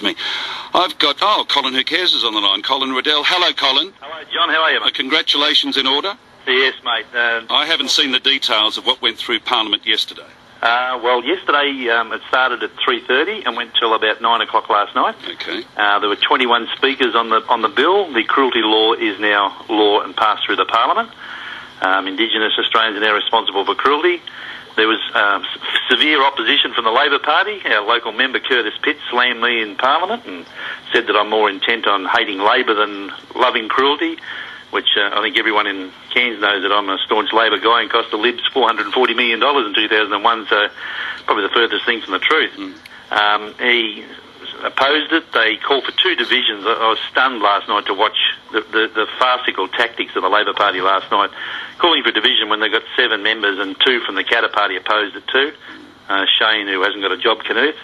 to me. I've got, Colin Who Cares is on the line. Colin Riddell. Hello, Colin. Hello, John. How are you, mate? Congratulations in order. Yes, mate. I haven't seen the details of what went through Parliament yesterday. Well, yesterday it started at 3:30 and went till about 9 o'clock last night. Okay. There were 21 speakers on the bill. The cruelty law is now law and passed through the Parliament. Indigenous Australians are now responsible for cruelty. There was severe opposition from the Labor Party. Our local member Curtis Pitt slammed me in Parliament and said that I'm more intent on hating Labor than loving cruelty, which I think everyone in Cairns knows that I'm a staunch Labor guy and cost the Libs $440 million in 2001, so probably the furthest thing from the truth. He opposed it. They called for two divisions. I was stunned last night to watch the farcical tactics of the Labor Party last night, calling for division when they got 7 members and 2 from the Katter Party opposed it too. Shane, who hasn't got a job, Knuth.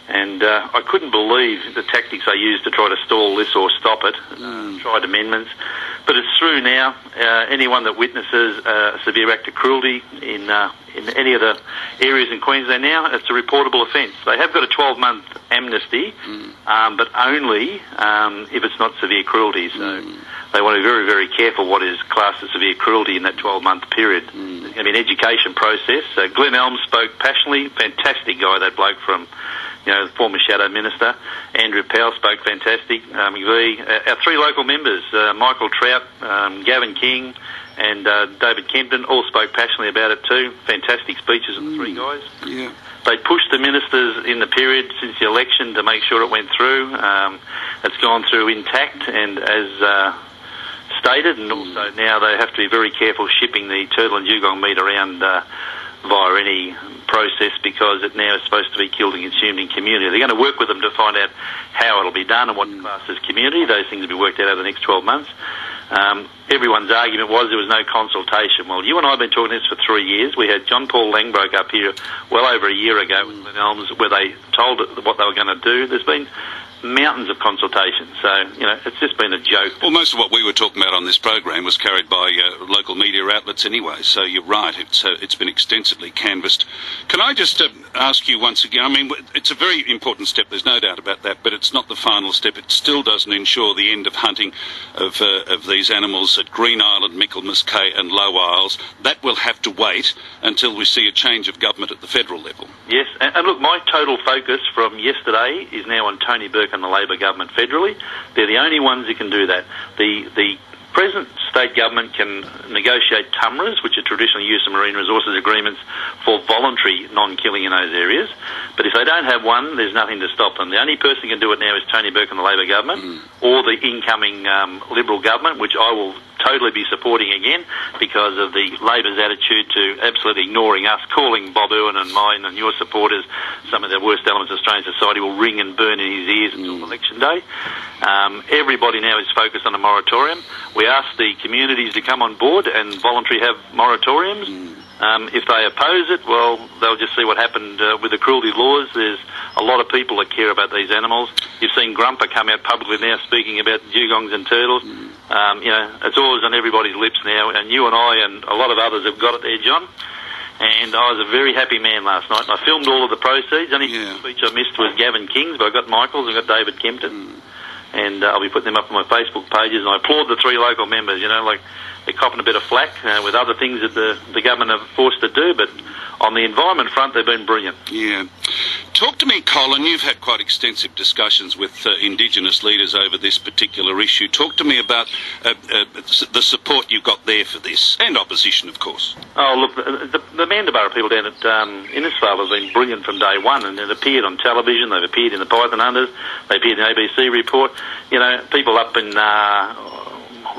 And I couldn't believe the tactics they used to try to stall this or stop it, tried amendments. But it's through now. Anyone that witnesses a severe act of cruelty in any of the areas in Queensland now, it's a reportable offence. They have got a 12-month amnesty, but only if it's not severe cruelty. So they want to be very, very careful what is classed as severe cruelty in that 12-month period. There's going to be an education process. Glenn Elms spoke passionately. Fantastic guy, that bloke from... the former Shadow Minister. Andrew Powell spoke fantastic. McVie, our 3 local members, Michael Trout, Gavin King and David Kempton, all spoke passionately about it too. Fantastic speeches of the 3 guys. Yeah. They pushed the ministers in the period since the election to make sure it went through. It's gone through intact and as stated, and also now they have to be very careful shipping the turtle and dugong meat around via any process, because it now is supposed to be killed and consumed in community. They're going to work with them to find out how it'll be done and what class is community. Those things will be worked out over the next 12 months. Everyone's argument was there was no consultation. Well, you and I have been talking this for 3 years. We had John Paul Langbroke up here well over a year ago with Glenn Elms, where they told what they were going to do. There's been mountains of consultation, so it's just been a joke. Well, most of what we were talking about on this program was carried by local media outlets anyway, so you're right, it's been extensively canvassed. Can I just ask you once again, I mean, it's a very important step, there's no doubt about that, but it's not the final step. It still doesn't ensure the end of hunting of these animals at Green Island, Michaelmas Cay and Low Isles. That will have to wait until we see a change of government at the federal level. Yes, and look, my total focus from yesterday is now on Tony Burke and the Labor government federally. They're the only ones who can do that. The present state government can negotiate TUMRAs, which are traditional use of marine resources agreements, for voluntary non-killing in those areas. But if they don't have one, there's nothing to stop them. The only person who can do it now is Tony Burke and the Labor government, or the incoming Liberal government, which I will totally be supporting again because of the Labor's attitude to absolutely ignoring us, calling Bob Irwin and mine and your supporters some of the worst elements of Australian society, will ring and burn in his ears until election day. Everybody now is focused on a moratorium. We asked the communities to come on board and voluntarily have moratoriums. If they oppose it, well, they'll just see what happened with the cruelty laws. There's a lot of people that care about these animals. You've seen Grumper come out publicly now speaking about dugongs and turtles. It's always on everybody's lips now, and you and I and a lot of others have got it there, John. And I was a very happy man last night. I filmed all of the proceeds. Only speech I missed was Gavin King's, but I got Michael's and I got David Kempton. And I'll be putting them up on my Facebook pages. And I applaud the 3 local members, they're copping a bit of flack with other things that the government have forced to do, but on the environment front, they've been brilliant. Yeah. Talk to me, Colin. You've had quite extensive discussions with Indigenous leaders over this particular issue. Talk to me about the support you've got there for this, and opposition, of course. Oh, look, the Mandurah people down at Innisfail have been brilliant from day one, and they've appeared on television, they've appeared in the Python Hunters, they appeared in the ABC report. People up in...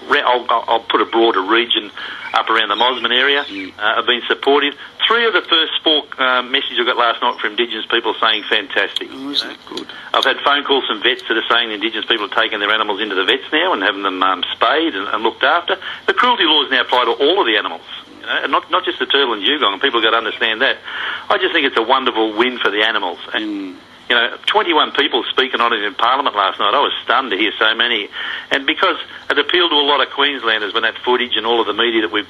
I'll put a broader region up around the Mosman area, have been supportive. 3 of the first 4 messages I got last night from Indigenous people saying fantastic. Oh, isn't that good? I've had phone calls from vets that are saying the Indigenous people are taking their animals into the vets now and having them spayed and looked after. The cruelty laws now apply to all of the animals, and not just the turtle and dugong, and people have got to understand that. I just think it's a wonderful win for the animals. And 21 people speaking on it in Parliament last night. I was stunned to hear so many, and because it appealed to a lot of Queenslanders when that footage and all of the media that we've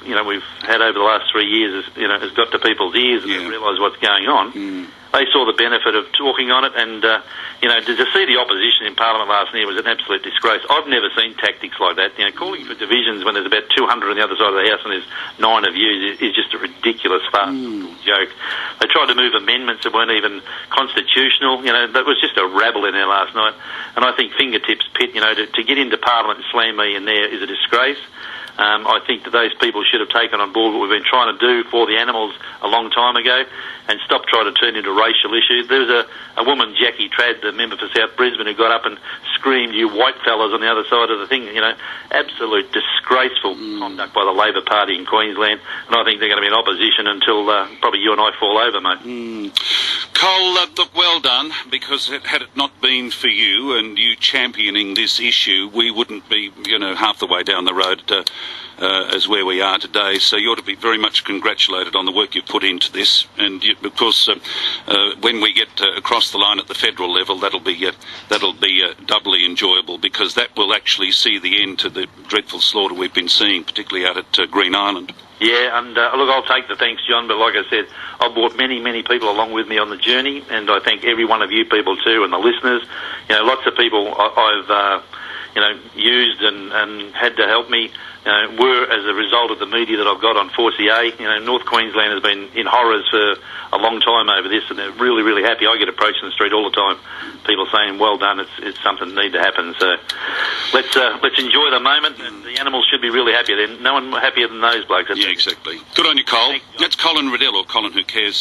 had over the last 3 years has got to people's ears and they realise what's going on. they saw the benefit of talking on it, and to see the opposition in Parliament last year was an absolute disgrace. I've never seen tactics like that. Calling for divisions when there's about 200 on the other side of the House and there's 9 of you is just a ridiculous farcical joke. They tried to move amendments that weren't even constitutional. That was just a rabble in there last night. And I think fingertips pit, to get into Parliament and slam me in there is a disgrace. I think that those people should have taken on board what we've been trying to do for the animals a long time ago and stop trying to turn into racial issues. There was a woman, Jackie Tradd, the member for South Brisbane, who got up and screamed, "You white fellas," on the other side of the thing. Absolute disgraceful conduct by the Labor Party in Queensland, and I think they're going to be in opposition until probably you and I fall over, mate. Cole, look, well done, because had it not been for you and you championing this issue, we wouldn't be, half the way down the road as where we are today. So you ought to be very much congratulated on the work you've put into this. And of course, when we get across the line at the federal level, that'll be doubly enjoyable, because that will actually see the end to the dreadful slaughter we've been seeing, particularly out at Green Island. Yeah, and look, I'll take the thanks, John, but like I said, I've brought many, many people along with me on the journey, and I thank every one of you people too, and the listeners. Lots of people I've used and had to help me were as a result of the media that I've got on 4CA. North Queensland has been in horrors for a long time over this, and they're really, really happy. I get approached in the street all the time, people saying, "Well done, it's something that need to happen." So let's enjoy the moment, and the animals should be really happy. Then no one happier than those blokes. Yeah, exactly. Good on you, Cole. That's Colin Riddell, or Colin Who Cares.